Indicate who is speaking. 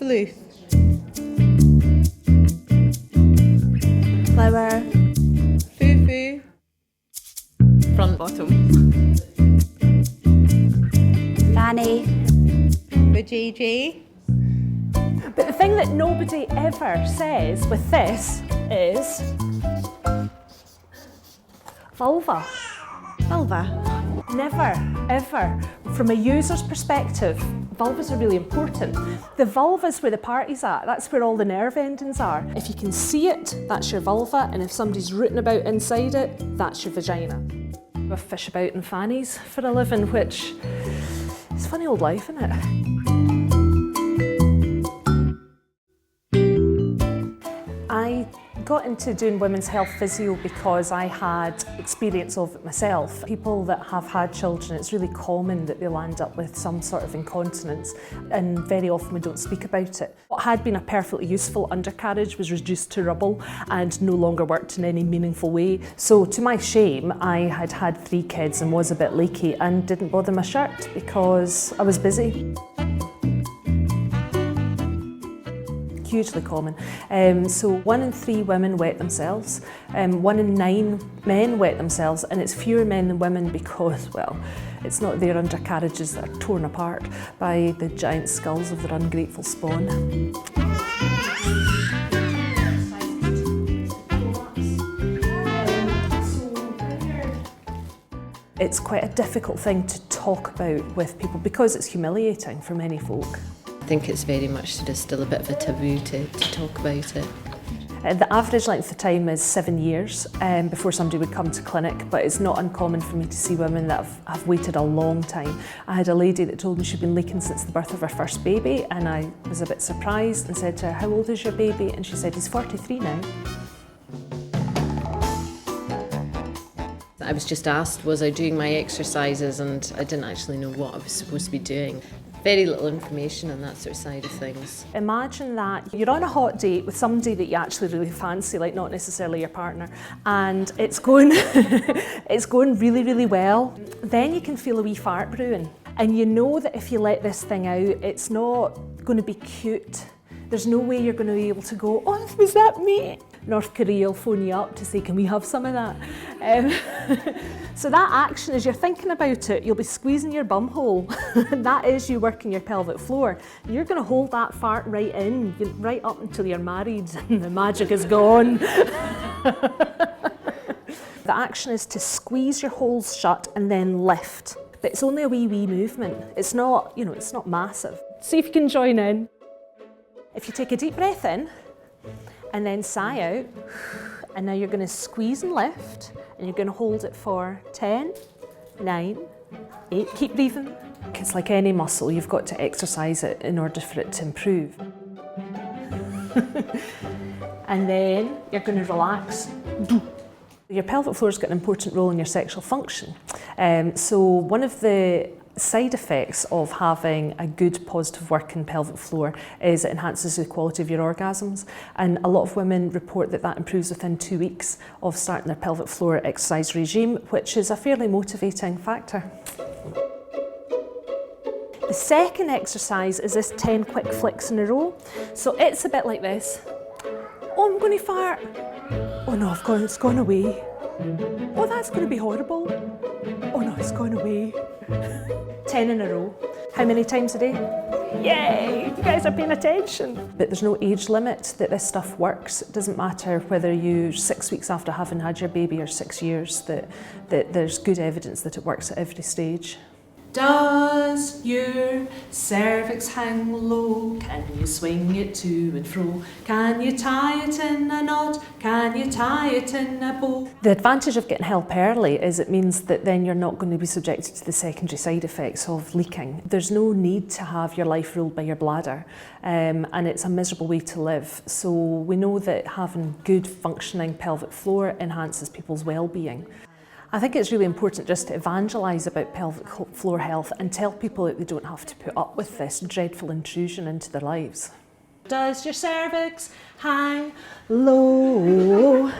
Speaker 1: for Ruth.
Speaker 2: Flower.
Speaker 1: Foo-foo.
Speaker 3: Front, bottom.
Speaker 2: Fanny.
Speaker 1: Vajayjay.
Speaker 4: But the thing that nobody ever says with this is vulva.
Speaker 2: Vulva.
Speaker 4: Never, ever. From a user's perspective, vulvas are really important. The vulva's where the party's at. That's where all the nerve endings are. If you can see it, that's your vulva, and if somebody's rooting about inside it, that's your vagina. I fish about in fannies for a living, which is a funny old life, isn't it? I got into doing women's health physio because I had experience of it myself. People that have had children, it's really common that they'll end up with some sort of incontinence, and very often we don't speak about it. What had been a perfectly useful undercarriage was reduced to rubble and no longer worked in any meaningful way. So to my shame, I had had 3 kids and was a bit leaky and didn't bother my shirt because I was busy. Hugely common. So 1 in 3 women wet themselves, 1 in 9 men wet themselves, and it's fewer men than women because, well, it's not their undercarriages that are torn apart by the giant skulls of their ungrateful spawn. It's quite a difficult thing to talk about with people because it's humiliating for many folk.
Speaker 3: I think it's very much still a bit of a taboo to talk about it.
Speaker 4: The average length of time is 7 years before somebody would come to clinic, but it's not uncommon for me to see women that have waited a long time. I had a lady that told me she'd been leaking since the birth of her first baby, and I was a bit surprised and said to her, "How old is your baby?" And she said, "He's 43 now."
Speaker 3: I was just asked, was I doing my exercises, and I didn't actually know what I was supposed to be doing. Very little information on that sort of side of things.
Speaker 4: Imagine that you're on a hot date with somebody that you actually really fancy, like not necessarily your partner, and it's going it's going really, really well. Then you can feel a wee fart brewing, and you know that if you let this thing out, it's not going to be cute. There's no way you're going to be able to go, "Oh, was that me?" North Korea will phone you up to say, "Can we have some of that?" So that action, as you're thinking about it, you'll be squeezing your bum hole. That is you working your pelvic floor. You're going to hold that fart right in, right up until you're married and the magic is gone. The action is to squeeze your holes shut and then lift. But it's only a wee movement. It's not, it's not massive. See if you can join in. If you take a deep breath in and then sigh out, and now you're going to squeeze and lift, and you're going to hold it for 10, 9, 8, keep breathing. It's like any muscle, you've got to exercise it in order for it to improve. And then you're going to relax. Your pelvic floor's got an important role in your sexual function. So one of the side effects of having a good positive working pelvic floor is it enhances the quality of your orgasms, and a lot of women report that improves within 2 weeks of starting their pelvic floor exercise regime, which is a fairly motivating factor. The second exercise is this 10 quick flicks in a row. So it's a bit like this. "Oh, I'm going to fart. Oh no, it's gone away. Oh, that's going to be horrible. Oh no, it's gone away." 10 in a row. How many times a day? Yay! You guys are paying attention. But there's no age limit that this stuff works. It doesn't matter whether you're 6 weeks after having had your baby or 6 years, that there's good evidence that it works at every stage. Does your cervix hang low? Can you swing it to and fro? Can you tie it in a knot? Can you tie it in a bow? The advantage of getting help early is it means that then you're not going to be subjected to the secondary side effects of leaking. There's no need to have your life ruled by your bladder, and it's a miserable way to live. So we know that having good functioning pelvic floor enhances people's well-being. I think it's really important just to evangelise about pelvic floor health and tell people that they don't have to put up with this dreadful intrusion into their lives. Does your cervix hang low?